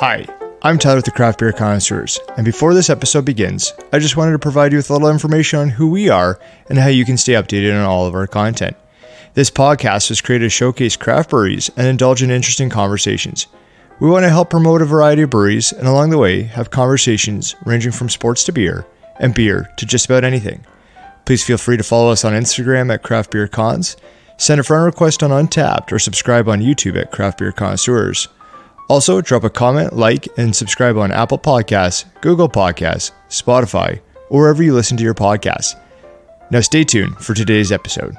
Hi, I'm Tyler with the Craft Beer Connoisseurs, and before this episode begins, I just wanted to provide you with a little information on who we are and how you can stay updated on all of our content. This podcast was created to showcase craft breweries and indulge in interesting conversations. We want to help promote a variety of breweries and along the way have conversations ranging from sports to beer and beer to just about anything. Please feel free to follow us on Instagram at Craft Beer Cons, send a friend request on Untapped, or subscribe on YouTube at Craft Beer Connoisseurs. Also, drop a comment, like, and subscribe on Apple Podcasts, Google Podcasts, Spotify, or wherever you listen to your podcasts. Now stay tuned for today's episode.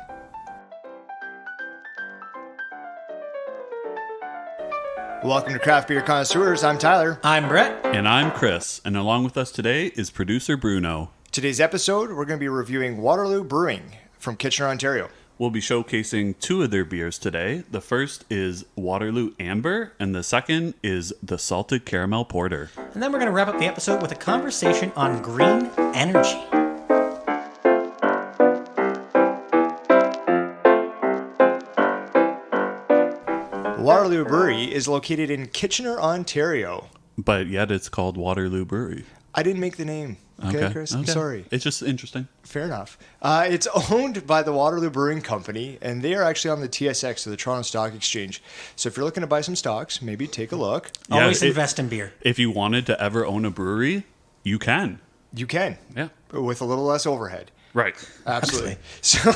Welcome to Craft Beer Connoisseurs. I'm Tyler. I'm Brett. And I'm Chris. And along with us today is producer Bruno. Today's episode, we're going to be reviewing Waterloo Brewing from Kitchener, Ontario. We'll be showcasing two of their beers today. The first is Waterloo Amber, and the second is the Salted Caramel Porter. And then we're going to wrap up the episode with a conversation on green energy. Waterloo Brewery is located in Kitchener, Ontario. But yet it's called Waterloo Brewery. I didn't make the name. Okay, Chris? I'm sorry. It's just interesting. Fair enough. It's owned by the Waterloo Brewing Company, and they are actually on the TSX, so the Toronto Stock Exchange. So if you're looking to buy some stocks, maybe take a look. Always invest in beer. If you wanted to ever own a brewery, you can. You can. Yeah. With a little less overhead. Right. Absolutely. So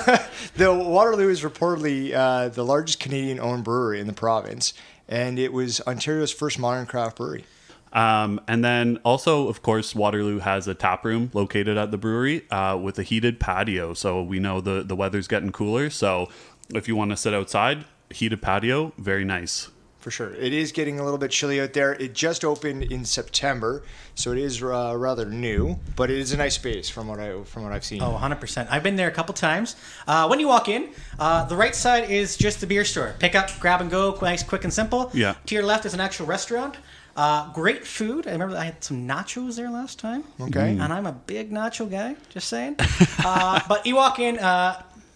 the Waterloo is reportedly the largest Canadian-owned brewery in the province, and it was Ontario's first modern craft brewery. And then also, of course, Waterloo has a tap room located at the brewery with a heated patio. So we know the weather's getting cooler. So if you want to sit outside, heated patio, very nice. For sure. It is getting a little bit chilly out there. It just opened in September, so it is rather new, but it is a nice space from what I've seen. Oh, 100%. I've been there a couple times. When you walk in, the right side is just the beer store. Pick up, grab and go, nice, quick and simple. Yeah. To your left is an actual restaurant. Great food. I remember I had some nachos there last time. Okay. And I'm a big nacho guy, just saying. But you walk in,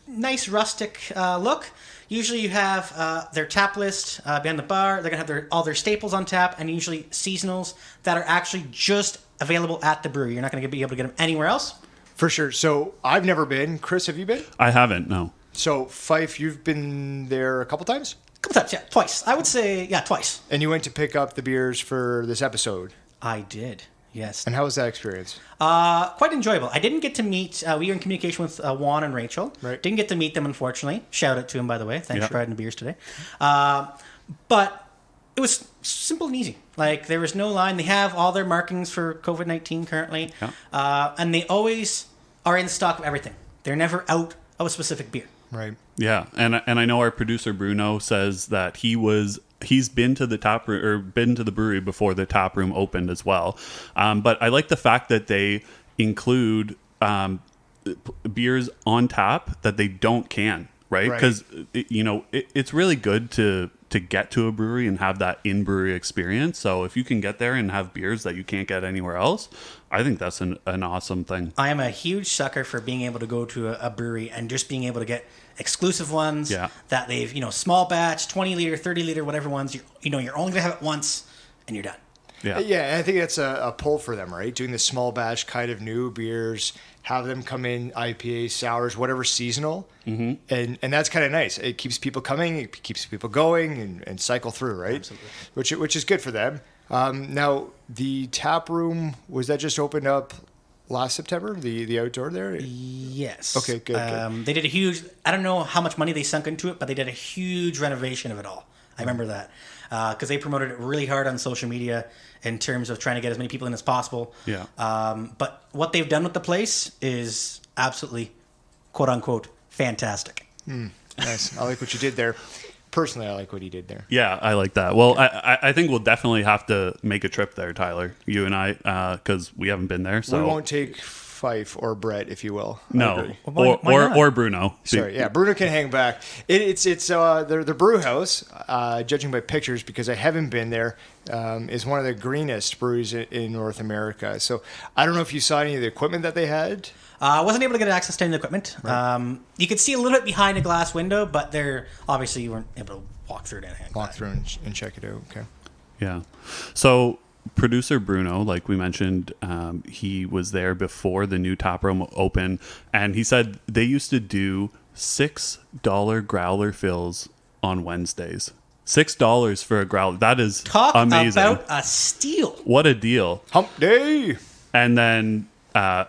nice rustic look. Usually you have their tap list behind the bar. They're going to have all their staples on tap, and usually seasonals that are actually just available at the brewery. You're not going to be able to get them anywhere else. For sure. So I've never been. Chris, have you been? I haven't, no. So Fife, you've been there a couple times? A couple times, yeah. Twice. I would say, yeah, twice. And you went to pick up the beers for this episode? I did, yes. And how was that experience? Quite enjoyable. I didn't get to meet, we were in communication with Juan and Rachel. Right. Didn't get to meet them, unfortunately. Shout out to him, by the way. Thanks for providing the beers today. But it was simple and easy. Like, there was no line. They have all their markings for COVID-19 currently. Yeah. And they always are in stock of everything. They're never out of a specific beer. Right. Yeah, and I know our producer Bruno says that he's been to the tap room or been to the brewery before the tap room opened as well. But I like the fact that they include beers on tap that they don't can, right? Because it's really good to get to a brewery and have that in brewery experience. So if you can get there and have beers that you can't get anywhere else, I think that's an awesome thing. I am a huge sucker for being able to go to a brewery and just being able to get exclusive ones that they've, small batch, 20 liter, 30 liter, whatever ones, you're only going to have it once and you're done. Yeah, and I think that's a pull for them, right? Doing the small batch kind of new beers, have them come in, IPA, sours, whatever seasonal. Mm-hmm. And that's kind of nice. It keeps people coming, it keeps people going and cycle through, right? Absolutely. Which is good for them. Now, the tap room, was that just opened up last September, the outdoor there? Yes. Okay, good. They did a huge, I don't know how much money they sunk into it, but they did a huge renovation of it all. I remember that. Because they promoted it really hard on social media in terms of trying to get as many people in as possible. Yeah. But what they've done with the place is absolutely, quote unquote, fantastic. Nice. I like what you did there. Personally, I like what he did there. Yeah, I like that. Well, I think we'll definitely have to make a trip there, Tyler, you and I, because we haven't been there. So we won't take Fife or Brett, if you will. No, why or Bruno. Sorry, yeah, Bruno can hang back. It's the brew house, judging by pictures, because I haven't been there, is one of the greenest breweries in North America. So I don't know if you saw any of the equipment that they had. I wasn't able to get access to any of the equipment. Right. You could see a little bit behind a glass window, but obviously you weren't able to walk through it. Walk through and check it out. Okay. Yeah. So producer Bruno, like we mentioned, he was there before the new tap room opened, and he said they used to do $6 growler fills on Wednesdays. $6 for a growler. That is Talk amazing. about a steal. What a deal. Hump day. And then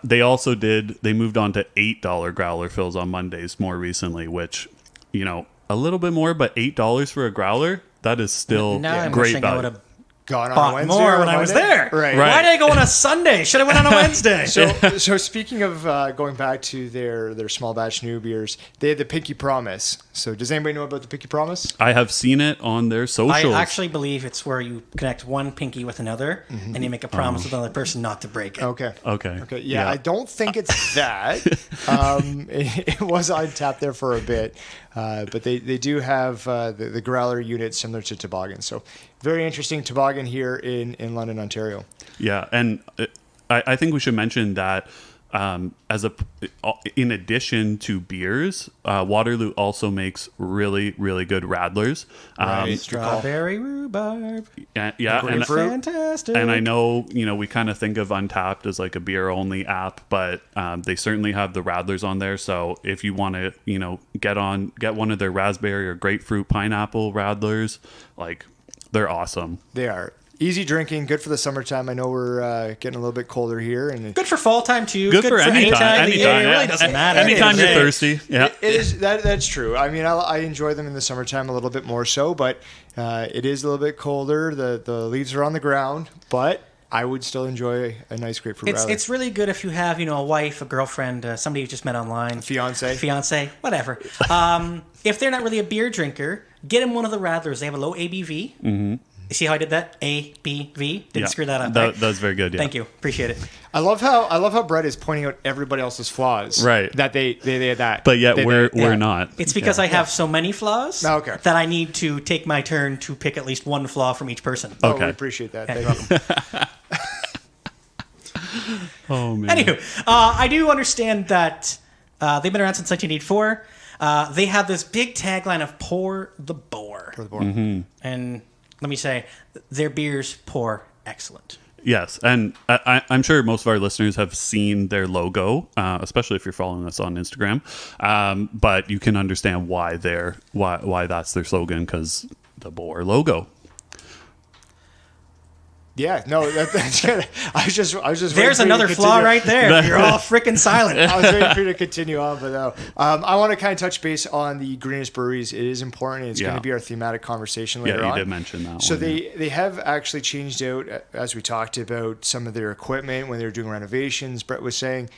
they moved on to $8 growler fills on Mondays more recently, which, a little bit more, but $8 for a growler, that is still Now I'm great wishing I would value. have Gone on a bought Wednesday more or when I was Monday? there. Right. Why did I go on a Sunday? Should have went on a Wednesday. So speaking of going back to their small batch new beers, they had the Pinky Promise. So does anybody know about the Pinky Promise? I have seen it on their I socials. actually believe it's where you connect one pinky with another, and you make a promise with another person not to break it. Okay. Okay. Yeah, I don't think it's that. It was on tap there for a bit, but they do have the growler unit similar to Toboggan. So very interesting Toboggan here in London, Ontario. Yeah, and I think we should mention that in addition to beers, Waterloo also makes really, really good radlers. Strawberry rhubarb. Yeah, and Fantastic. And I know, we kind of think of Untappd as like a beer only app, but they certainly have the radlers on there. So if you want to, get one of their raspberry or grapefruit pineapple radlers, like they're awesome. They are easy drinking, good for the summertime. I know we're getting a little bit colder here, and Good for fall time too. Good for any time. of the year. It really doesn't matter. Anytime you're Hey. thirsty. Yeah. it is that's true. I mean, I enjoy them in the summertime a little bit more so, but it is a little bit colder. The leaves are on the ground, but I would still enjoy a nice grapefruit radler. It's really good if you have a wife, a girlfriend, somebody you just met online, Fiance, whatever. If they're not really a beer drinker, get them one of the radlers. They have a low ABV. Mm-hmm. You see how I did that? ABV. Didn't screw that up. Right? That's very good. Yeah. Thank you. Appreciate it. I love how Brett is pointing out everybody else's flaws. Right. That they that. But yet we're not. It's because I have so many flaws Okay. that I need to take my turn to pick at least one flaw from each person. Oh, Okay. we appreciate that. Okay, Thank you. Oh man. Anywho, I do understand that they've been around since 1984. They have this big tagline of "Pour the Boar," Mm-hmm. and let me say, their beers pour excellent. Yes, and I'm sure most of our listeners have seen their logo, especially if you're following us on Instagram. But you can understand why that's their slogan, because the Boar logo. Yeah, no, that's good. I was just. There's waiting for you another to flaw continue. right there. You're all freaking silent. I was waiting for you to continue on, but no. I want to kind of touch base on the greenest breweries. It is important. It's going to be our thematic conversation later on. Yeah, you did mention that. So one, they have actually changed out, as we talked about, some of their equipment when they were doing renovations. Brett was saying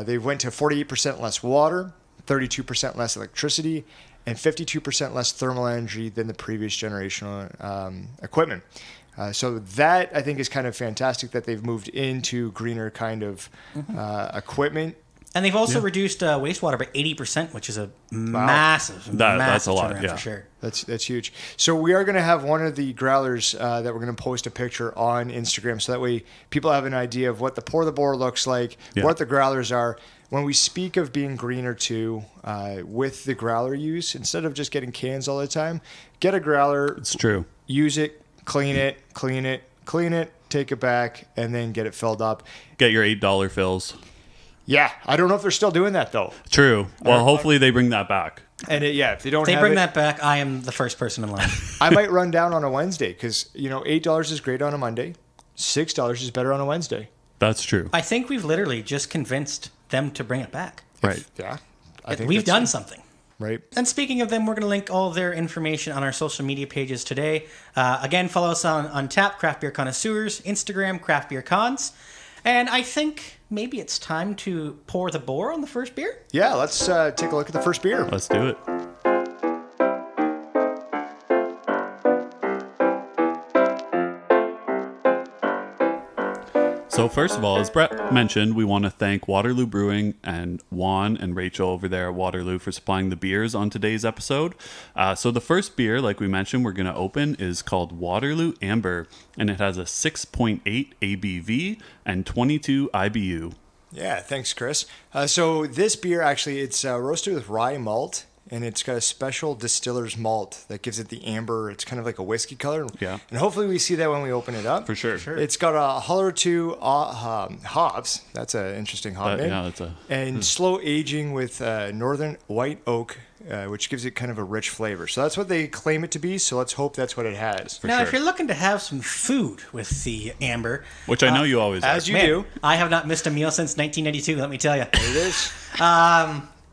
they went to 48% less water, 32% less electricity, and 52% less thermal energy than the previous generational equipment. So that, I think, is kind of fantastic that they've moved into greener kind of equipment. And they've also reduced wastewater by 80%, which is a massive that's a lot, turnaround for sure. That's huge. So we are going to have one of the growlers that we're going to post a picture on Instagram, so that way people have an idea of what the Pour the Boar looks like, what the growlers are. When we speak of being greener too, with the growler use, instead of just getting cans all the time, get a growler. It's true. Use it, clean it, take it back, and then get it filled up. Get your $8 fills. Yeah, I don't know if they're still doing that though. True. Well, hopefully they bring that back. And if they don't, If they have bring it, that back, I am the first person in line. I might run down on a Wednesday because $8 is great on a Monday, $6 is better on a Wednesday. That's true. I think we've literally just convinced them to bring it back. Right. Yeah, I think We've that's- done something. right. And speaking of them, we're going to link all of their information on our social media pages today. Again, follow us on Untappd, Craft Beer Connoisseurs, Instagram, Craft Beer Cons. And I think maybe it's time to pour the Boar on the first beer. Yeah, let's take a look at the first beer. Let's do it. So first of all, as Brett mentioned, we want to thank Waterloo Brewing and Juan and Rachel over there at Waterloo for supplying the beers on today's episode. So the first beer, like we mentioned, we're going to open is called Waterloo Amber, and it has a 6.8 ABV and 22 IBU. Yeah, thanks, Chris. So this beer, actually, it's roasted with rye malt and it's got a special distiller's malt that gives it the amber. It's kind of like a whiskey color. Yeah. And hopefully we see that when we open it up. For sure. It's got a hull or two hops. That's an interesting hop name. Yeah, that's a... And slow aging with northern white oak, which gives it kind of a rich flavor. So that's what they claim it to be. So let's hope that's what it has. Now, sure. if you're looking to have some food with the amber, Which I know you always as are. you do. I have not missed a meal since 1992. Let me tell you. It is.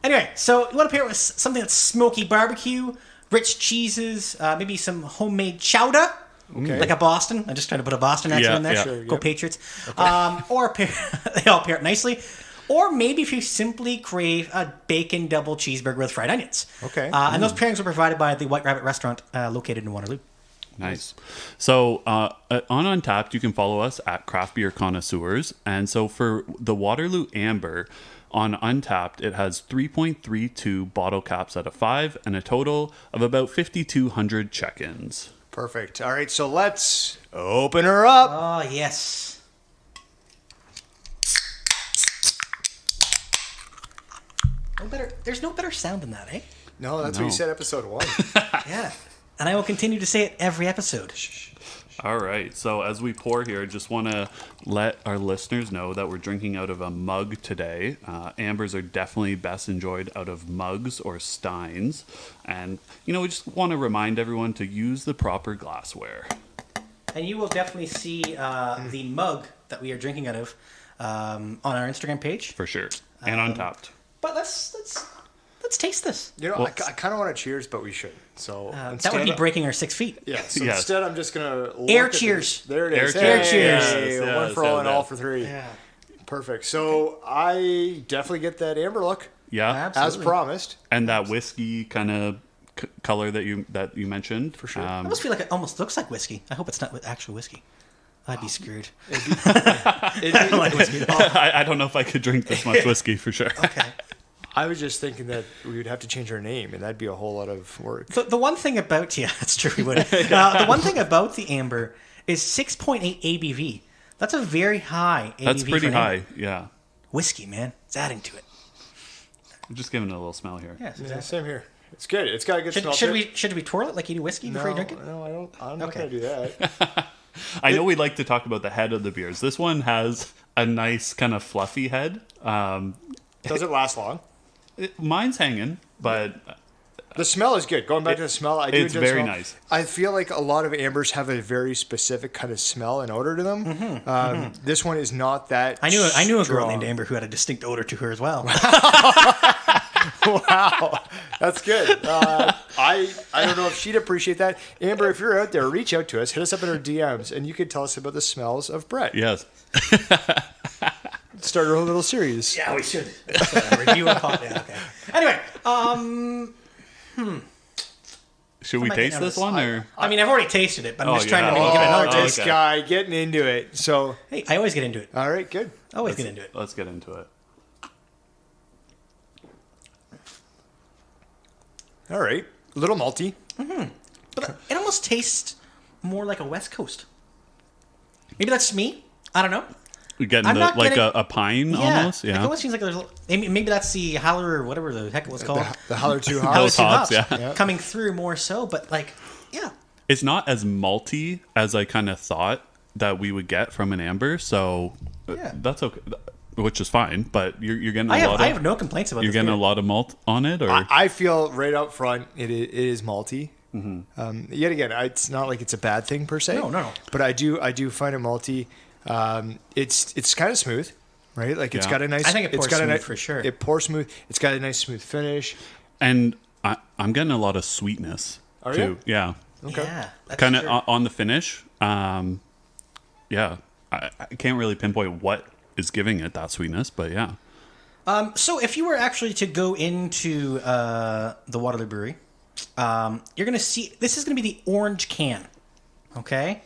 Anyway, so you want to pair it with something that's smoky barbecue, rich cheeses, maybe some homemade chowder, like a Boston. I'm just trying to put a Boston accent in there. Yeah. Sure, Go yep. Patriots. Or they all pair it nicely. Or maybe if you simply crave a bacon double cheeseburger with fried onions. Okay. And those pairings are provided by the White Rabbit restaurant located in Waterloo. Nice. So on Untapped, you can follow us at Craft Beer Connoisseurs. And so for the Waterloo Amber, on Untapped, it has 3.32 bottle caps out of 5 and a total of about 5,200 check-ins. Perfect. All right, so let's open her up. Oh, yes. There's no better sound than that, eh? No, that's what No. you said episode 1. Yeah. And I will continue to say it every episode. All right. So as we pour here, just want to let our listeners know that we're drinking out of a mug today. Ambers are definitely best enjoyed out of mugs or steins. And, we just want to remind everyone to use the proper glassware. And you will definitely see the mug that we are drinking out of on our Instagram page. For sure. And Untapped. But let's taste this. I kind of want to cheers, but we shouldn't. So That would be breaking our 6 feet. Yeah. So Yes. instead, I'm just gonna Air look at cheers. this. There it is. Air cheers. Hey, Yes, one yes, for all yes, and all yes. for three. Yeah. Perfect. So I definitely get that amber look Yeah. Absolutely. as promised. And that whiskey kind of color that you mentioned. For sure. I almost feel like it almost looks like whiskey. I hope it's not actual whiskey. I'd be screwed. I don't like whiskey. I don't know if I could drink this much whiskey for sure. Okay. I was just thinking that we would have to change our name, and that'd be a whole lot of work. The one thing about that's true. We would. The one thing about the amber is 6.8 ABV. That's a very high ABV. That's pretty for an high. amber. Yeah. Whiskey, man, it's adding to it. I'm just giving it a little smell here. Yes, Yeah, exactly. same here. It's good. It's got a good smell. Should we twirl it like you do whiskey before you drink it? No, I don't. I'm not Okay. going to do that. I know we like to talk about the head of the beers. This one has a nice kind of fluffy head. Does it last long? Mine's hanging, but The smell is good. Going back to the smell, I do it's enjoy the very smell. nice. I feel like a lot of ambers have a very specific kind of smell and odor to them. This one is not that. I knew a girl strong. named Amber who had a distinct odor to her as well. Wow, that's good. I don't know if she'd appreciate that. Amber, if you're out there, reach out to us. Hit us up in our DMs, and you can tell us about the smells of Brett. yes. Start our own little series. Yeah, we should. Review a pot. Yeah, okay. Anyway, Should we Am I taste getting this out of one or? I mean, I've already tasted it, but I'm Oh, just trying to yeah. give it another Oh, taste. This okay. guy getting into it. So, Hey, I always get into it. all right, good. Always get into it. Let's get into it. All right, a little malty. But it almost tastes more like a West Coast. Maybe that's me. I don't know. We're getting I'm not getting- a pine almost. Like, Yeah. it almost seems like there's maybe that's the Howler or whatever the heck it was called. The Holler 2 Howler hops. two hops, hops, yeah. coming through more so, but yeah. It's not as malty as I kind of thought that we would get from an amber, so Yeah. that's okay. Which is fine, but you're getting a lot I of have no complaints about you're this getting beer. a lot of malt on it, or I feel right up front it is malty. Yet again, it's not like it's a bad thing per se. No. But I do find it malty. It's kind of smooth, right? Like it's Yeah. got a nice. I think it it's pours got a smooth nice, for sure. It pours smooth. It's got a nice smooth finish. and I'm getting a lot of sweetness Are too. you? Yeah, Okay. Yeah, that's kind of true. on the finish. Yeah, I can't really pinpoint what is giving it that sweetness, but yeah. So if you were actually to go into the Waterloo Brewery, you're going to see this is going to be the orange can. Okay.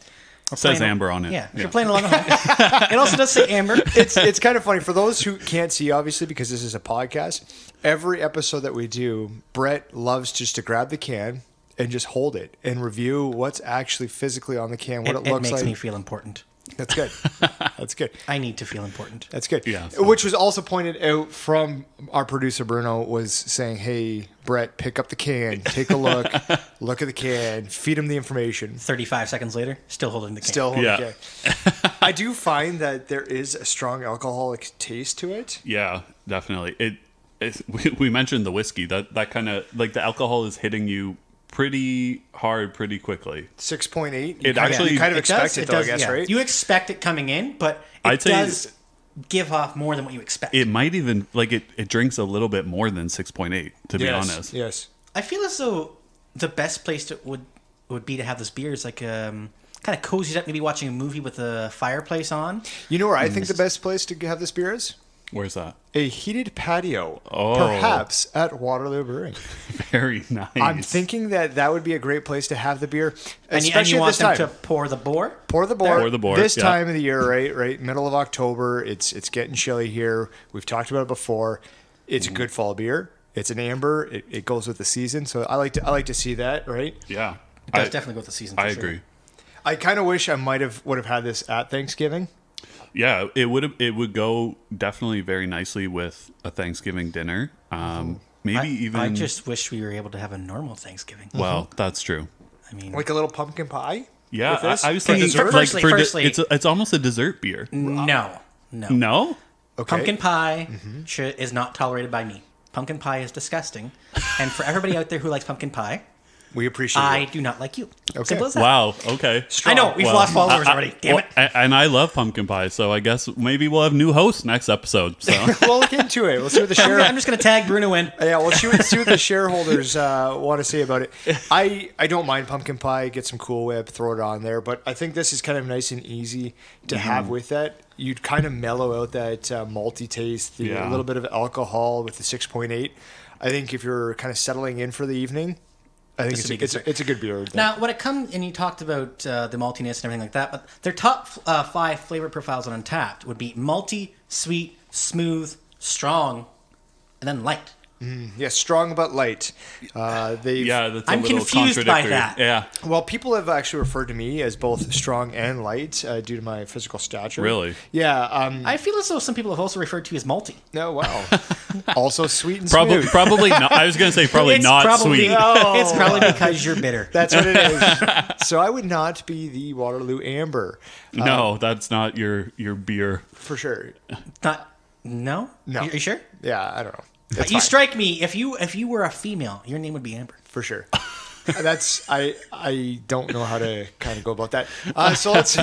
It says playing- amber on it. Yeah, if you're playing along at home. It also does say amber. It's kind of funny for those who can't see, obviously, because this is a podcast. Every episode that we do, Brett loves just to grab the can and just hold it and review what's actually physically on the can, what it, It looks makes like. me feel important. That's good. That's good. I need to feel important. That's good. Yeah, so- Which was also pointed out from our producer Bruno, was saying, hey, Brett, pick up the can, take a look, look at the can, feed him the information. 35 seconds later, still holding the can. Still holding Yeah. the can. I do find that there is a strong alcoholic taste to it. Yeah, definitely. We mentioned the whiskey. That kind of like the alcohol is hitting you pretty hard pretty quickly. 6.8. It actually- you kind of It expect does, it, it though, does, I guess, yeah. right? You expect it coming in, but it I'd say- does give off more than what you expect. It might even like it drinks a little bit more than 6.8 to be Yes, honest. Yes. I feel as though the best place would be to have this beer is like kind of cozied up, maybe watching a movie with a fireplace on. You know where I think the best place to have this beer is? Where's that? A heated patio, Oh. perhaps at Waterloo Brewing. Very nice. I'm thinking that would be a great place to have the beer, And especially you at want this them time. to pour the Boar? Pour the Boar. Pour the Boar, This yeah. time of the year, right? Middle of October. It's getting chilly here. We've talked about it before. It's a good fall beer. It's an amber. It goes with the season. So I like to see that, right? Yeah. It does definitely go with the season. I for sure. agree. I kind of wish I would have had this at Thanksgiving. Yeah, it would go definitely very nicely with a Thanksgiving dinner. Maybe even I just wish we were able to have a normal Thanksgiving. well, that's true. I mean, Like a little pumpkin pie? Yeah, With this? I was For thinking dessert? like Firstly- it's almost a dessert beer. no. No? Okay. Pumpkin pie is not tolerated by me. Pumpkin pie is disgusting. And for everybody out there who likes pumpkin pie, We appreciate I it. do not like you. Okay. Simple as that. Wow, okay. I know, we've lost followers already. Damn it. And I love pumpkin pie, so I guess maybe we'll have new hosts next episode. So We'll look into it. We'll see what the I'm just going to tag Bruno in. Yeah, we'll see what the shareholders want to say about it. I don't mind pumpkin pie. Get some Cool Whip, throw it on there. But I think this is kind of nice and easy to have with that. You'd kind of mellow out that malty taste, a Yeah. little bit of alcohol with the 6.8. I think if you're kind of settling in for the evening, I think This would be it's good. a good beer. Now, when it comes, and you talked about the maltiness and everything like that, but their top 5 flavor profiles on Untappd would be malty, sweet, smooth, strong, and then light. Yeah, strong but light. They've yeah, that's a I'm little confused by contradictory. that. Yeah, Well, people have actually referred to me as both strong and light due to my physical stature. Really? Yeah. I feel as though some people have also referred to you as malty. No, wow. Also sweet and probably smooth. probably not. I was gonna say probably It's not probably, sweet. It's probably because you're bitter. That's what it is. So I would not be the Waterloo Amber No, that's not your beer. for sure. Not, no? No. Are you sure? Yeah, I don't know. That's You fine, strike me, if you were a female, your name would be Amber. for sure. That's I don't know how to kind of go about that. So let's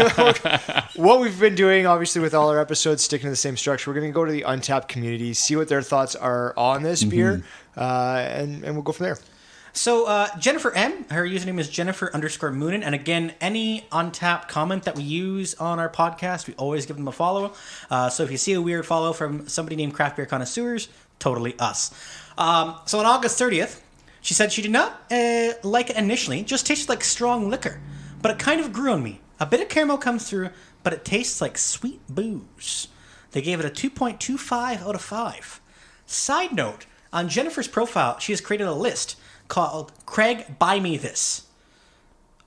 what we've been doing, obviously, with all our episodes, sticking to the same structure. We're going to go to the Untappd community, see what their thoughts are on this beer, and we'll go from there. So Jennifer M, her username is Jennifer_Moonin, and again, any Untappd comment that we use on our podcast, we always give them a follow. So if you see a weird follow from somebody named Craft Beer Connoisseurs, totally us. So on August 30th, she said she did not like it initially, just tasted like strong liquor, but it kind of grew on me. A bit of caramel comes through, but it tastes like sweet booze. They gave it a 2.25 out of 5. Side note, on Jennifer's profile, she has created a list called Craig Buy Me This,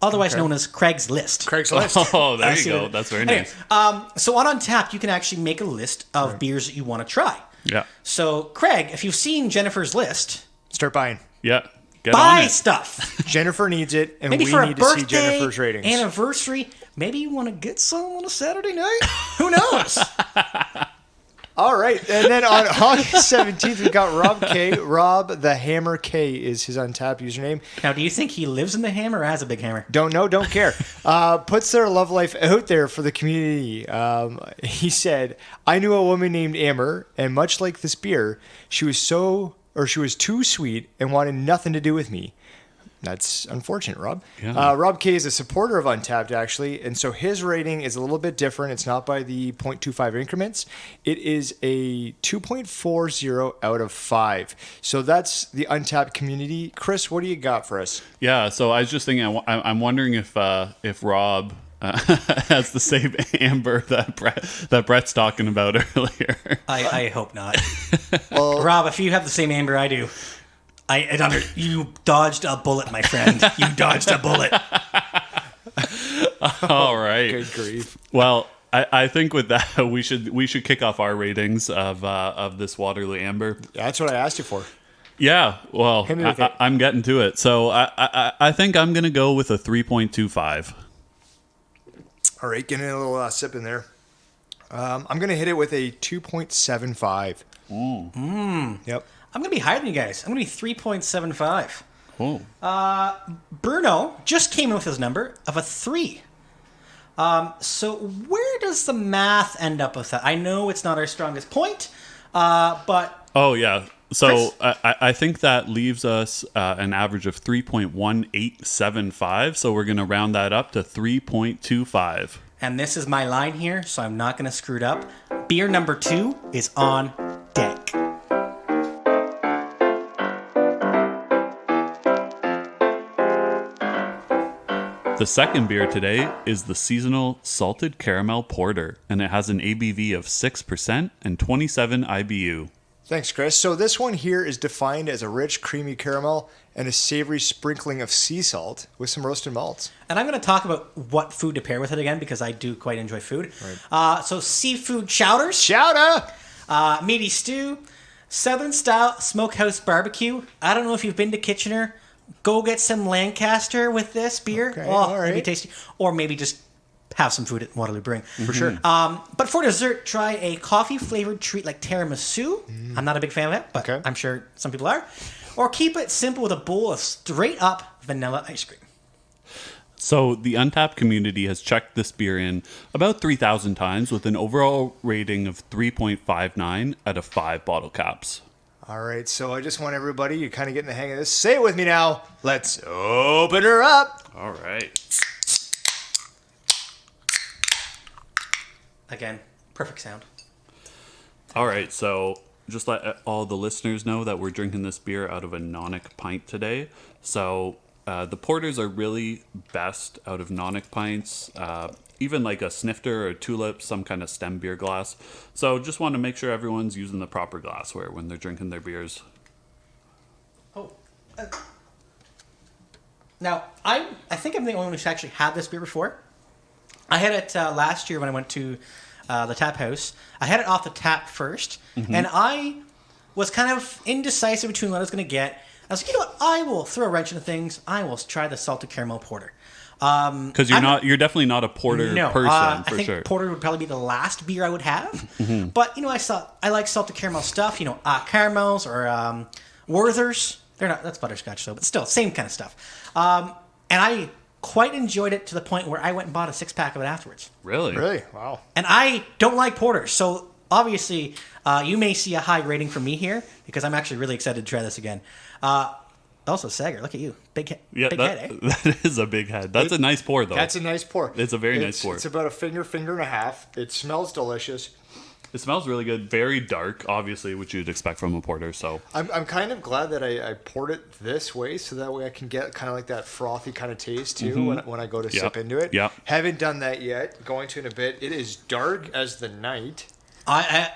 otherwise known as Craig's List. Craigslist. Oh, there I you see go. what- That's very Anyway, nice. so on Untappd, you can actually make a list of beers that you want to try. Yeah, So, Craig, if you've seen Jennifer's list, Start buying. yeah. Get on buy it. stuff. Jennifer needs it, and Maybe we for a need to see birthday, Jennifer's ratings. anniversary. Maybe you want to get some on a Saturday night. Who knows? All right, and then on August 17th, we got Rob K. Rob the Hammer K is his Untappd username. Now, do you think he lives in the hammer or has a big hammer? Don't know, don't care. Puts their love life out there for the community. He said, I knew a woman named Amber, and much like this beer, she was too sweet and wanted nothing to do with me. That's unfortunate, Rob. Yeah. Rob K is a supporter of Untappd, actually, and so his rating is a little bit different. It's not by the 0.25 increments. It is a 2.40 out of 5. So that's the Untappd community. Chris, what do you got for us? Yeah, so I was just thinking. I'm wondering if Rob has the same amber that Brett's talking about earlier. I hope not. Well, Rob, if you have the same amber I do, you dodged a bullet, my friend. You dodged a bullet. All right. Good grief. Well, I think with that we should kick off our ratings of this Waterloo Amber. Yeah, that's what I asked you for. Yeah, well, Hit me with it. I'm getting to it. So I think I'm gonna go with a 3.25. All right, getting a little sip in there. I'm going to hit it with a 2.75. Yep. I'm going to be higher than you guys. I'm going to be 3.75. Oh, Bruno just came in with his number of a 3. So where does the math end up with that? I know it's not our strongest point, but... oh yeah. So Chris? I think that leaves us an average of 3.1875. So we're going to round that up to 3.25. And this is my line here, so I'm not going to screw it up. Beer number 2 is on deck. The second beer today is the seasonal Salted Caramel Porter, and it has an ABV of 6% and 27 IBU. Thanks, Chris. So this one here is defined as a rich, creamy caramel and a savory sprinkling of sea salt with some roasted malts. And I'm going to talk about what food to pair with it again, because I do quite enjoy food. Right. So seafood chowders, Chowder! meaty stew, southern style smokehouse barbecue. I don't know if you've been to Kitchener. Go get some Lancaster with this beer. Okay, oh, all it'd be right. tasty. Or maybe just have some food at Waterloo Brewing. For sure. But for dessert, try a coffee-flavored treat like tiramisu. I'm not a big fan of it, but Okay. I'm sure some people are. Or keep it simple with a bowl of straight-up vanilla ice cream. So the Untapped community has checked this beer in about 3,000 times with an overall rating of 3.59 out of 5 bottle caps. All right, so I just want everybody, you're kind of getting the hang of this. Say it with me now. Let's open her up. All right. Again, perfect sound. All right, so just let all the listeners know that we're drinking this beer out of a Nonic pint today. So the porters are really best out of Nonic pints, even like a snifter or a tulip, some kind of stem beer glass. So just want to make sure everyone's using the proper glassware when they're drinking their beers. Oh. Now, I think I'm the only one who's actually had this beer before. I had it last year when I went to the tap house. I had it off the tap first, and I was kind of indecisive between what I was going to get. I was like, you know what? I will throw a wrench into things. I will try the Salted Caramel Porter. Because you're definitely not a porter person, I for think sure. porter would probably be the last beer I would have. But I like salted caramel stuff. Caramels or Werther's. They're not. That's butterscotch though, but still same kind of stuff. And I quite enjoyed it to the point where I went and bought a 6-pack of it afterwards. Really? Really? Wow. And I don't like porters, so obviously you may see a high rating from me here because I'm actually really excited to try this again. Also, Sager, look at you. Big head, Yeah, big head, eh? that is a big head. That's a nice pour, though. That's a nice pour. It's a very nice pour. It's about a finger and a half. It smells delicious. It smells really good. Very dark, obviously, which you'd expect from a porter. So I'm kind of glad that I poured it this way, so that way I can get kind of like that frothy kind of taste too when I go to sip into it. Yep. Haven't done that yet. Going to in a bit. It is dark as the night. I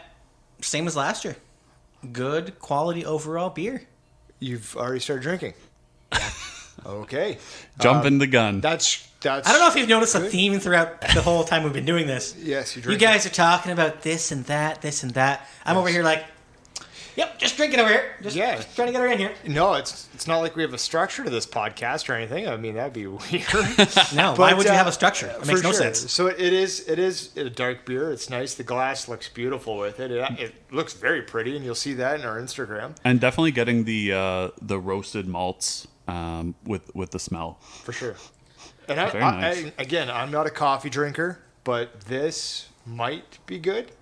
same as last year. Good quality overall beer. You've already started drinking. Okay. jumping the gun. That's. I don't know if you've noticed a theme throughout the whole time we've been doing this. Yes, you You drink. guys are talking about this and that, this and that. I'm over here like, yep, just drinking over here. Just trying to get her in here. No, it's not like we have a structure to this podcast or anything. I mean, that'd be weird. No, why But, would you have a structure? It makes for no sure. sense. So it is a dark beer. It's nice. The glass looks beautiful with it. It looks very pretty, and you'll see that in our Instagram And definitely getting the roasted malts with the smell. for sure. And Very nice. again, I'm not a coffee drinker, but this might be good.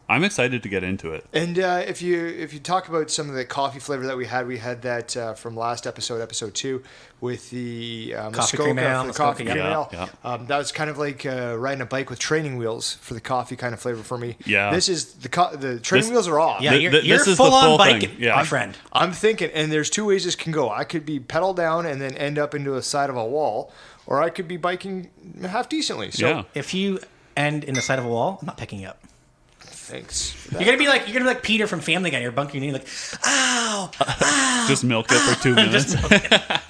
I'm excited to get into it. And if you talk about some of the coffee flavor that we had that from last episode 2, with the Coffee Muskoka cream ale, for the coffee Muskoka, cream ale. yeah. That was kind of like riding a bike with training wheels for the coffee kind of flavor for me. Yeah. This is the training wheels are off. Yeah, Th- you're, th- you're this is the full on full biking, thing. Yeah. my friend. I'm thinking, and there's two ways this can go. I could be pedal down and then end up into a side of a wall, or I could be biking half decently. So Yeah. If you end in the side of a wall, I'm not picking you up. Thanks. You're gonna be like Peter from Family Guy. You're bunking your knee like, ow, ow. Just milk it for 2 minutes.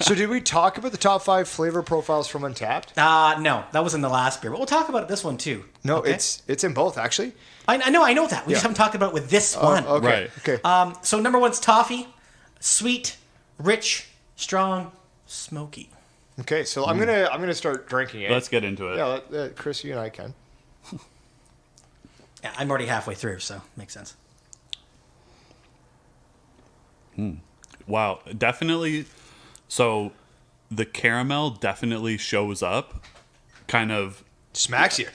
So did we talk about the top 5 flavor profiles from Untapped? No, that was in the last beer, but we'll talk about this one too. No, okay? it's in both actually. I know that. We just haven't talked about it with this one. Okay. Right. Okay. So number 1's toffee, sweet, rich, strong, smoky. Okay. So I'm gonna start drinking it. Let's get into it. Yeah, Chris, you and I can. Yeah, I'm already halfway through, so makes sense. Wow, definitely. So the caramel definitely shows up. Kind of Smacks you.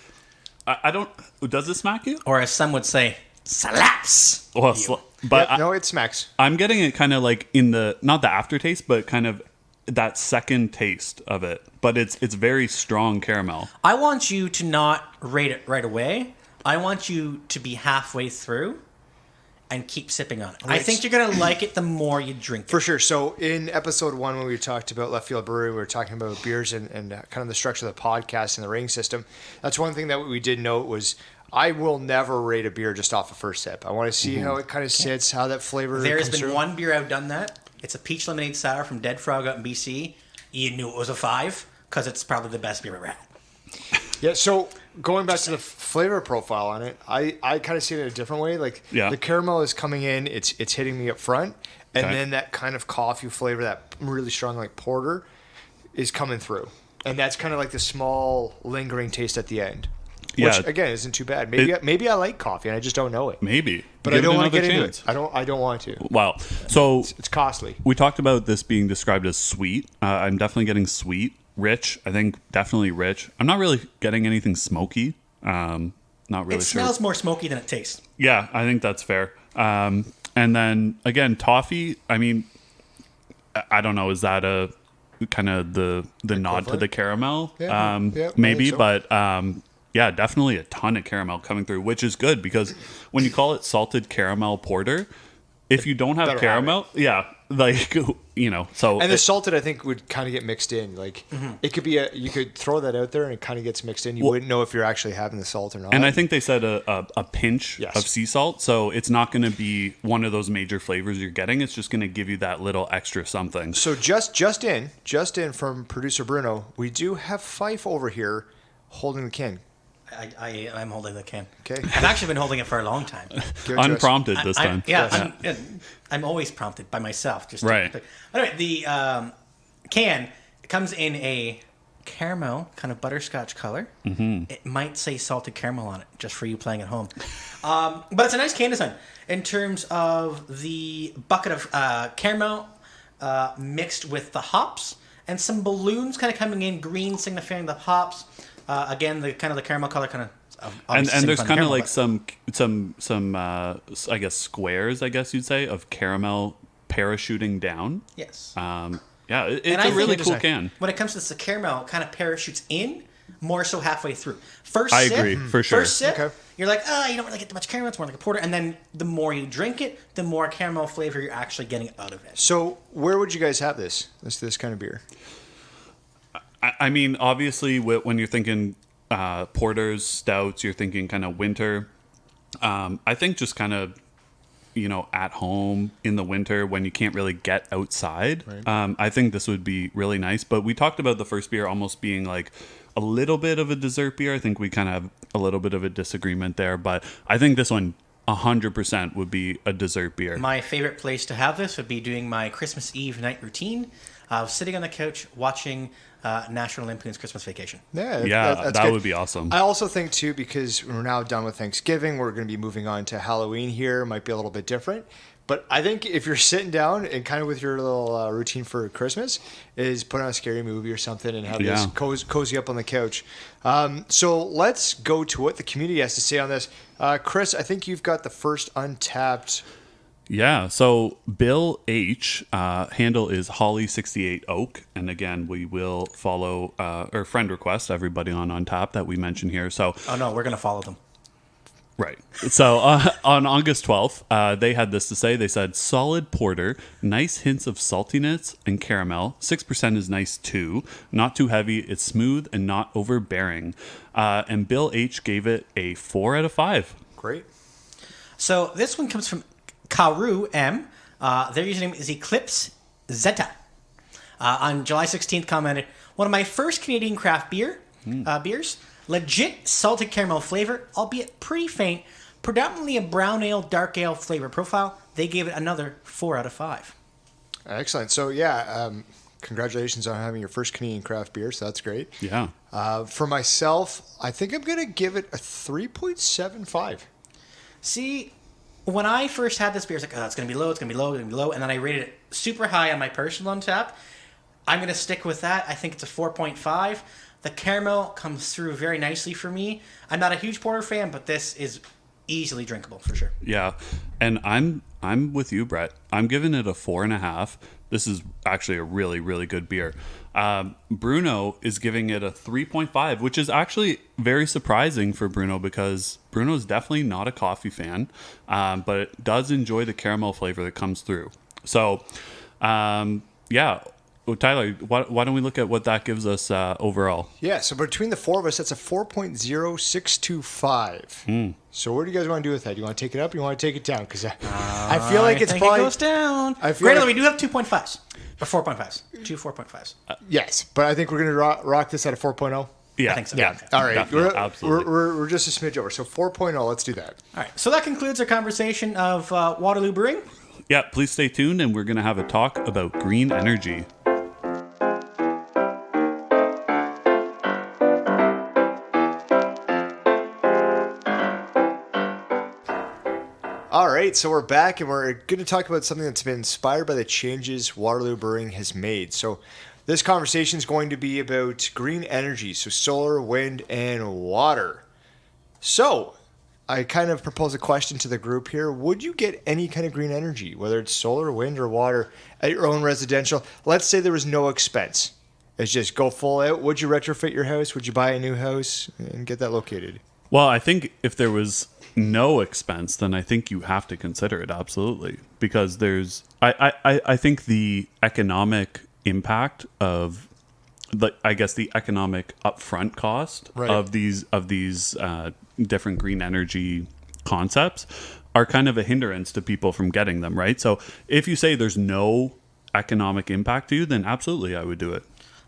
I don't. Does it smack you? Or as some would say, slaps. Well, but Yep, no, it smacks. I'm getting it kind of like in the not the aftertaste, but kind of that second taste of it. But it's very strong caramel. I want you to not rate it right away. I want you to be halfway through and keep sipping on it. I think you're going to like it the more you drink it. For sure. So in episode 1, when we talked about Left Field Brewery, we were talking about beers and kind of the structure of the podcast and the rating system. That's one thing that we did note was I will never rate a beer just off the first sip. I want to see how it kind of sits, how that flavor There's comes been through. one beer I've done that. It's a peach lemonade sour from Dead Frog out in BC. You knew it was a 5 because it's probably the best beer I've ever had. Yeah, so going back to the flavor profile on it, I kind of see it in a different way. Like the caramel is coming in, it's hitting me up front, and then that kind of coffee flavor, that really strong like porter, is coming through. And that's kind of like the small lingering taste at the end. Which again isn't too bad. Maybe I like coffee and I just don't know it. Maybe. But I don't want to get into it. I don't want to. Wow. So it's costly. We talked about this being described as sweet. I'm definitely getting sweet. Rich, I think definitely rich. I'm not really getting anything smoky. Not really It smells more smoky than it tastes. Yeah, I think that's fair. And then again, toffee. I mean, I don't know. Is that a kind of the nod to the caramel? Yeah, maybe, so. But yeah, definitely a ton of caramel coming through, which is good because when you call it salted caramel porter, if you don't have caramel, like so. And the salted, I think, would kind of get mixed in. Like it could be you could throw that out there and it kind of gets mixed in. You wouldn't know if you're actually having the salt or not. And I think they said a pinch of sea salt, so it's not going to be one of those major flavors you're getting. It's just going to give you that little extra something. So just in from producer Bruno, we do have Fife over here holding the can. I'm holding the can. Okay. I've actually been holding it for a long time. Unprompted this time. I'm always prompted by myself. Right. Anyway, the can comes in a caramel, kind of butterscotch color. Mm-hmm. It might say salted caramel on it, just for you playing at home. But it's a nice can design. In terms of the bucket of caramel mixed with the hops, and some balloons kind of coming in, green signifying the hops. Again, the kind of the caramel color kind of and there's kind of like some I guess squares, I guess you'd say, of caramel parachuting down. Yes. Yeah, it's a really cool can. When it comes to this, the caramel kind of parachutes in more so halfway through. I agree, for sure. First sip, you're like, you don't really get that much caramel. It's more like a porter. And then the more you drink it, the more caramel flavor you're actually getting out of it. So where would you guys have this kind of beer? I mean, obviously, when you're thinking porters, stouts, you're thinking kind of winter. I think just kind of, at home in the winter when you can't really get outside. Right. I think this would be really nice. But we talked about the first beer almost being like a little bit of a dessert beer. I think we kind of have a little bit of a disagreement there. But I think this one 100% would be a dessert beer. My favorite place to have this would be doing my Christmas Eve night routine. Sitting on the couch watching National Lampoon's Christmas Vacation. That's that good. would be awesome. I also think, too, because we're now done with Thanksgiving, we're going to be moving on to Halloween here. Might be a little bit different. But I think if you're sitting down and kind of with your little routine for Christmas is put on a scary movie or something and have this cozy up on the couch. So let's go to what the community has to say on this. Chris, I think you've got the first Untapped. Yeah, so Bill H, handle is Holly68 Oak. And again, we will follow, or friend request everybody on Untapped that we mentioned here. So, oh no, we're going to follow them. Right. So on August 12th, they had this to say. They said, solid porter, nice hints of saltiness and caramel. 6% is nice too. Not too heavy. It's smooth and not overbearing. And Bill H gave it a 4 out of 5. Great. So this one comes from Waterloo M. Their username is Eclipse Zeta. On July 16th, commented, one of my first Canadian craft beers, legit salted caramel flavor, albeit pretty faint, predominantly a brown ale, dark ale flavor profile. They gave it another 4 out of 5. Excellent. So, congratulations on having your first Canadian craft beer. So that's great. Yeah. For myself, I think I'm going to give it a 3.75. See, when I first had this beer, I was like, oh, it's going to be low, it's going to be low, it's going to be low. And then I rated it super high on my personal Untappd. I'm going to stick with that. I think it's a 4.5. The caramel comes through very nicely for me. I'm not a huge porter fan, but this is easily drinkable for sure. Yeah. And I'm with you, Brett. I'm giving it a 4.5. This is actually a really, really good beer. Bruno is giving it a 3.5, which is actually very surprising for Bruno because Bruno is definitely not a coffee fan, but it does enjoy the caramel flavor that comes through. So, Well, Tyler, why don't we look at what that gives us overall? Yeah, so between the four of us, that's a 4.0625. So what do you guys want to do with that? Do you want to take it up or you want to take it down? Because I feel like it's probably... it goes down. Granted, we do have 2.5s. Or 4.5s. 2 4.5s. Yes, but I think we're going to rock this at a 4.0. Yeah. I think so. Yeah. All right. Absolutely. We're just a smidge over. So 4.0, let's do that. All right. So that concludes our conversation of Waterloo Brewing. Yeah, please stay tuned and we're going to have a talk about green energy. All right, so we're back and we're going to talk about something that's been inspired by the changes Waterloo Brewing has made. So this conversation is going to be about green energy, so solar, wind, and water. So I kind of propose a question to the group here. Would you get any kind of green energy, whether it's solar, wind, or water, at your own residential? Let's say there was no expense. It's just go full out. Would you retrofit your house? Would you buy a new house and get that located? Well, I think if there was no expense, then I think you have to consider it, absolutely, because there's I think the economic impact of the economic upfront cost of these different green energy concepts are kind of a hindrance to people from getting them, right? So if you say there's no economic impact to you, then absolutely I would do it.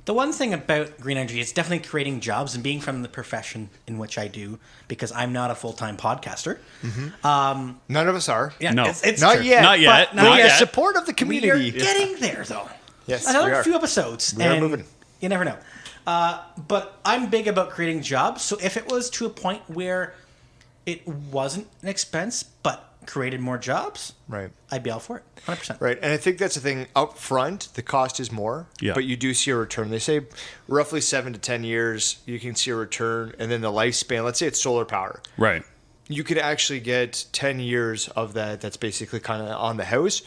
The one thing about green energy is definitely creating jobs, and being from the profession in which I do, because I'm not a full-time podcaster. Mm-hmm. None of us are. Yeah, no, it's not true. yet. Not yet. But not yet. Support of the community. We are getting there, though. Yes, another few episodes, we are moving. You never know. But I'm big about creating jobs. So if it was to a point where it wasn't an expense, but created more jobs, right, I'd be all for it, 100%. Right, and I think that's the thing. Up front, the cost is more, but you do see a return. They say roughly 7 to 10 years, you can see a return, and then the lifespan. Let's say it's solar power, right? You could actually get 10 years of that. That's basically kind of on the house,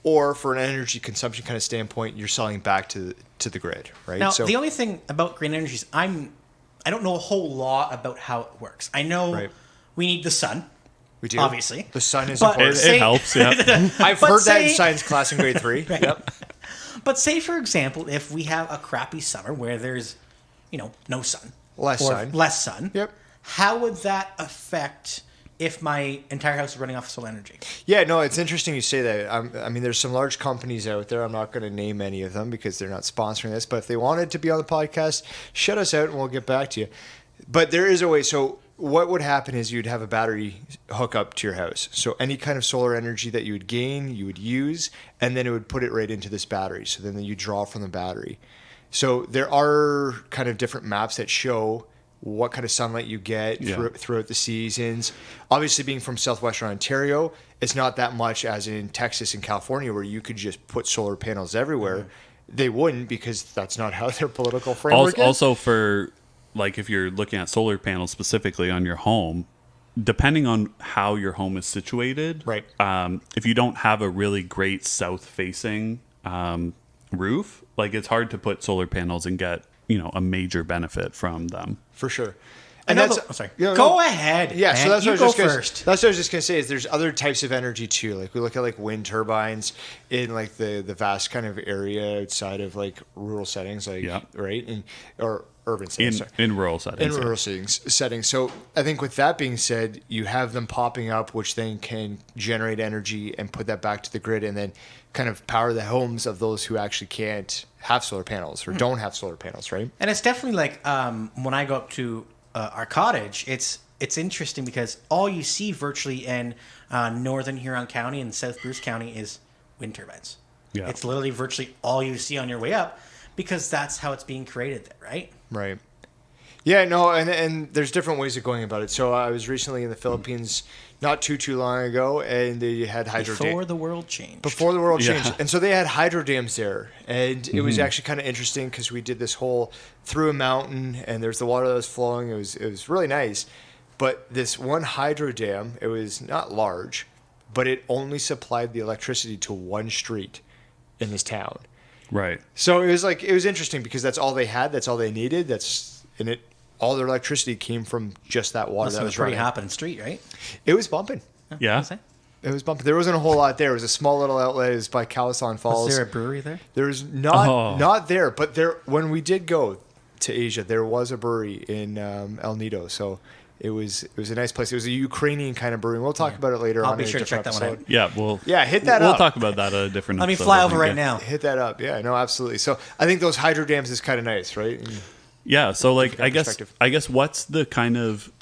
or for an energy consumption kind of standpoint, you're selling back to the grid, right? Now, the only thing about green energy is I don't know a whole lot about how it works. I know we need the sun. We do. Obviously. The sun is important. It helps, yeah. I've heard that in science class in grade 3. Right. Yep. But say, for example, if we have a crappy summer where there's, no sun. Less sun. Yep. How would that affect if my entire house is running off solar energy? Yeah, no, it's interesting you say that. I mean, there's some large companies out there. I'm not going to name any of them because they're not sponsoring this. But if they wanted to be on the podcast, shut us out and we'll get back to you. But there is a way. So what would happen is you'd have a battery hook up to your house. So any kind of solar energy that you would gain, you would use, and then it would put it right into this battery. So then you draw from the battery. So there are kind of different maps that show what kind of sunlight you get throughout the seasons. Obviously, being from southwestern Ontario, it's not that much as in Texas and California where you could just put solar panels everywhere. Mm-hmm. They wouldn't because that's not how their political framework is. Also for... like if you're looking at solar panels specifically on your home, depending on how your home is situated, right? If you don't have a really great south-facing roof, like it's hard to put solar panels and get a major benefit from them. For sure. And that's sorry. Go ahead. Yeah, so that's what I was just That's what I was just gonna say. Is there's other types of energy too. Like we look at like wind turbines in like the vast kind of area outside of like rural settings, like right, and or urban settings. In rural settings. In rural settings. So I think with that being said, you have them popping up, which then can generate energy and put that back to the grid and then kind of power the homes of those who actually can't have solar panels or don't have solar panels, right? And it's definitely like when I go up to our cottage, it's interesting because all you see virtually in northern Huron County and South Bruce County is wind turbines. Yeah. It's literally virtually all you see on your way up because that's how it's being created there, right? Right. Yeah, no, and there's different ways of going about it. So I was recently in the Philippines not too long ago, and they had hydro Before the world changed. Before the world changed. And so they had hydro dams there. And it was actually kind of interesting because we did this whole through a mountain, and there's the water that was flowing. It was really nice. But this one hydro dam, it was not large, but it only supplied the electricity to one street in this town. Right. So it was interesting because that's all they had, that's all they needed. All their electricity came from just that water that was pretty running. happening street, right? It was bumping. Yeah. It was bumping. There wasn't a whole lot there. It was a small little outlet. It was by Calasan Falls. Was there a brewery there? There was not there, but there when we did go to Asia, there was a brewery in El Nido. So it was a nice place. It was a Ukrainian kind of brewery. We'll talk about it later on. I'll be sure to check that one out. Yeah, hit that we'll up. We'll talk about that at a different Let me episode, fly I over think, right yeah. now. Hit that up. Yeah, no, absolutely. So I think those hydro dams is kind of nice, right? Yeah, so like I perspective. guess what's the kind of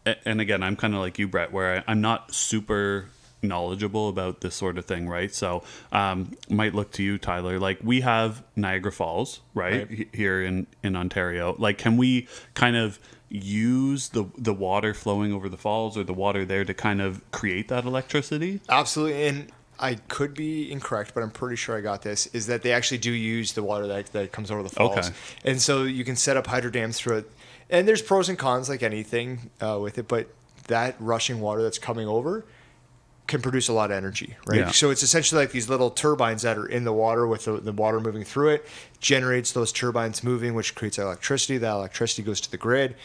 and again, I'm kind of like you, Brett, where I'm not super knowledgeable about this sort of thing, right? So might look to you, Tyler. Like we have Niagara Falls, right? Here in Ontario. Like, can we kind of use the water flowing over the falls or the water there to kind of create that electricity? Absolutely. And I could be incorrect, but I'm pretty sure I got this, is that they actually do use the water that comes over the falls. Okay. And so you can set up hydro dams through it. And there's pros and cons like anything with it, but that rushing water that's coming over can produce a lot of energy, right? Yeah. So it's essentially like these little turbines that are in the water with the water moving through it, generates those turbines moving, which creates electricity. That electricity goes to the grid,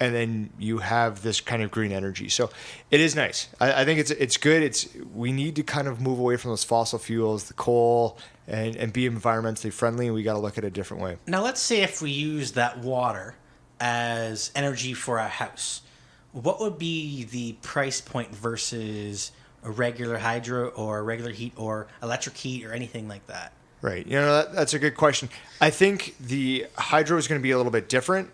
and then you have this kind of green energy. So it is nice. I think it's good. We need to kind of move away from those fossil fuels, the coal, and be environmentally friendly, and we got to look at it a different way. Now, let's say if we use that water as energy for a house, what would be the price point versus a regular hydro or regular heat or electric heat or anything like that? Right. That's a good question. I think the hydro is going to be a little bit different,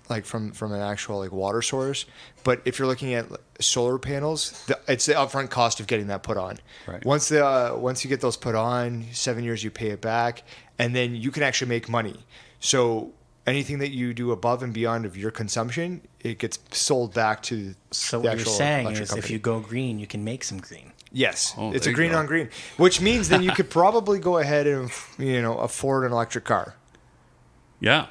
like from an actual like water source. But if you're looking at solar panels, it's the upfront cost of getting that put on. Right. Once you get those put on, 7 years you pay it back, and then you can actually make money. So anything that you do above and beyond of your consumption, it gets sold back to So the what you're actual saying electric is company. if you go green, you can make some green. Yes, Oh, it's there a you green go. on green, which means then you could probably go ahead and afford an electric car. Yeah.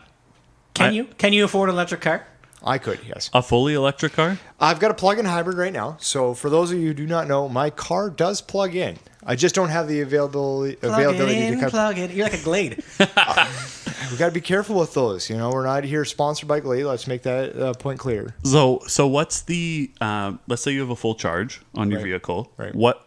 Can you afford an electric car? I could, yes. A fully electric car? I've got a plug-in hybrid right now. So for those of you who do not know, my car does plug in. I just don't have the availability to kind of, plug it. You're like a Glade. we got to be careful with those. We're not here sponsored by Glade. Let's make that point clear. So what's the let's say you have a full charge on your Right. vehicle. Right. What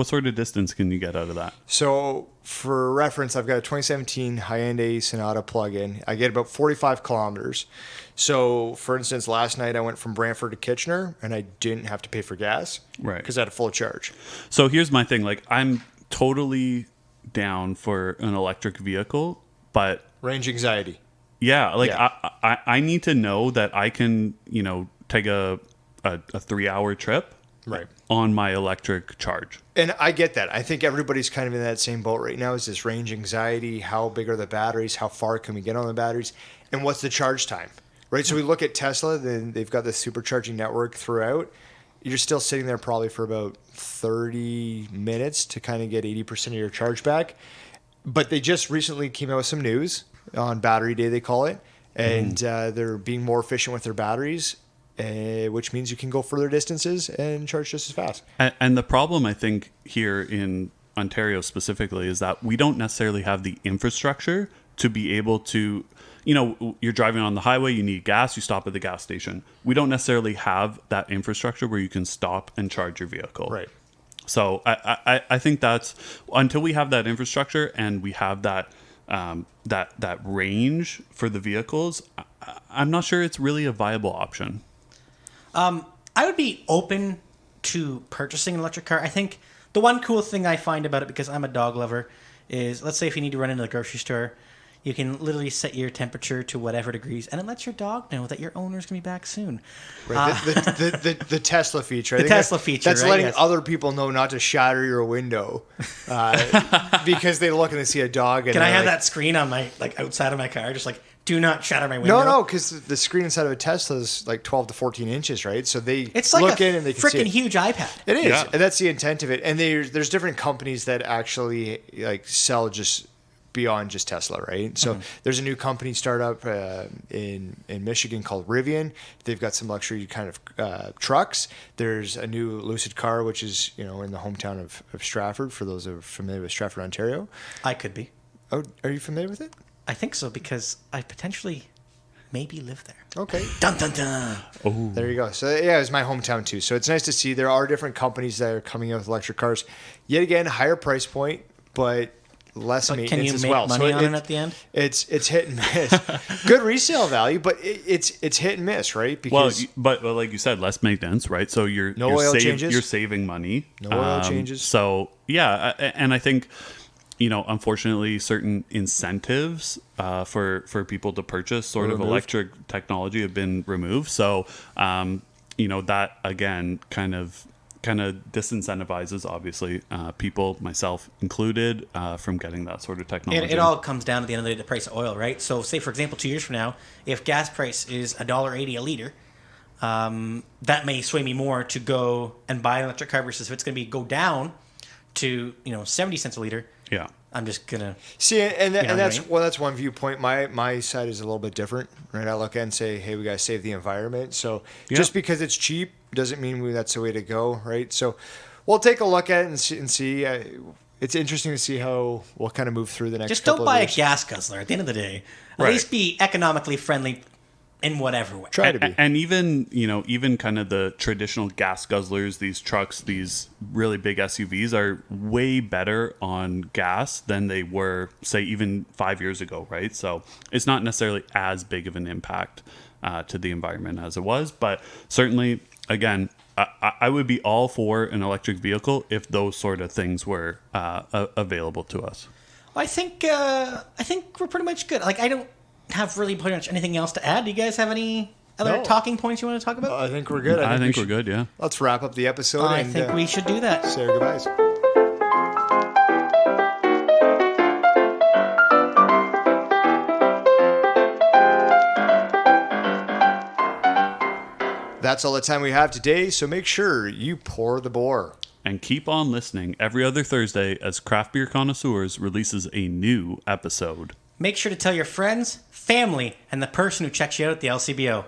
sort of distance can you get out of that? So for reference, I've got a 2017 Hyundai Sonata plug-in. I get about 45 kilometers. So for instance, last night I went from Brantford to Kitchener and I didn't have to pay for gas. Right. Because I had a full charge. So here's my thing. Like I'm totally down for an electric vehicle, but Range anxiety. yeah, like Yeah. I need to know that I can, take a 3-hour trip Right. on my electric charge. And I get that. I think everybody's kind of in that same boat right now, is this range anxiety. How big are the batteries? How far can we get on the batteries? And what's the charge time? Right. So we look at Tesla, then they've got this supercharging network throughout. You're still sitting there probably for about 30 minutes to kind of get 80% of your charge back. But they just recently came out with some news on Battery Day, they call it. And they're being more efficient with their batteries, which means you can go further distances and charge just as fast. And the problem I think here in Ontario specifically is that we don't necessarily have the infrastructure to be able to, you're driving on the highway, you need gas, you stop at the gas station. We don't necessarily have that infrastructure where you can stop and charge your vehicle. Right. So I think that's until we have that infrastructure and we have that that range for the vehicles, I'm not sure it's really a viable option. I would be open to purchasing an electric car. I think the one cool thing I find about it, because I'm a dog lover, is let's say if you need to run into the grocery store, you can literally set your temperature to whatever degrees, and it lets your dog know that your owner's going to be back soon. Right. The Tesla feature. Tesla feature, That's right? letting Yes. other people know not to shatter your window because they look and they see a dog. And Can I have like, that screen on my outside of my car, just like, do not shatter my window? No, because the screen inside of a Tesla is like 12 to 14 inches, right? So they It's like look a in and they can see freaking it. huge iPad. It is, Yeah. and that's the intent of it. And there's different companies that actually like sell just beyond just Tesla, right? So there's a new company startup in Michigan called Rivian. They've got some luxury kind of trucks. There's a new Lucid car, which is in the hometown of Stratford. For those who are familiar with Stratford, Ontario. I could be. Oh, are you familiar with it? I think so, because I potentially maybe live there. Okay. Dun dun dun. There you go. So yeah, it's my hometown too. So it's nice to see there are different companies that are coming out with electric cars. Yet again, higher price point, but less But maintenance can you as make well. money So on it at the end? It's hit and miss. Good resale value, but it's hit and miss, right? Well, Because but like you said, less maintenance, right? So you're oil changes. You're saving money. No oil changes. So yeah, and I think unfortunately, certain incentives for people to purchase sort of electric technology have been removed. So that again kind of disincentivizes obviously people, myself included, from getting that sort of technology. It all comes down to the end of the day, the price of oil, right? So say, for example, 2 years from now, if gas price is $1.80 a liter, that may sway me more to go and buy an electric car versus if it's going to go down to 70 cents a liter. Yeah. I'm just going to... see, and what I that's mean? that's one viewpoint. My side is a little bit different, right? I look at it and say, hey, we got to save the environment. So just because it's cheap doesn't mean that's the way to go, right? So we'll take a look at it and see. It's interesting to see how we'll kind of move through the next Just couple don't buy of a years. gas guzzler at the end of the day. At Right. least be economically friendly in whatever way. Try to be. And even kind of the traditional gas guzzlers, these trucks, these really big SUVs are way better on gas than they were, say, even 5 years ago, right? So it's not necessarily as big of an impact to the environment as it was. But certainly, again, I would be all for an electric vehicle if those sort of things were available to us. I think we're pretty much good. I don't have really pretty much anything else to add. Do you guys have any other No. talking points you want to talk about? I think we're good. I think we we're good, yeah. Let's wrap up the episode. I and think we should do that. say our goodbyes. That's all the time we have today, so make sure you pour the Boar. And keep on listening every other Thursday as Craft Beer Connoisseurs releases a new episode. Make sure to tell your friends, family, and the person who checks you out at the LCBO.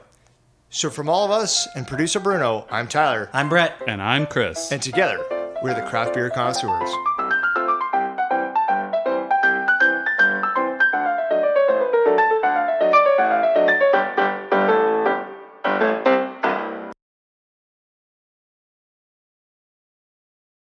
So from all of us and producer Bruno, I'm Tyler, I'm Brett. And I'm Chris. and together we're the Craft Beer Connoisseurs.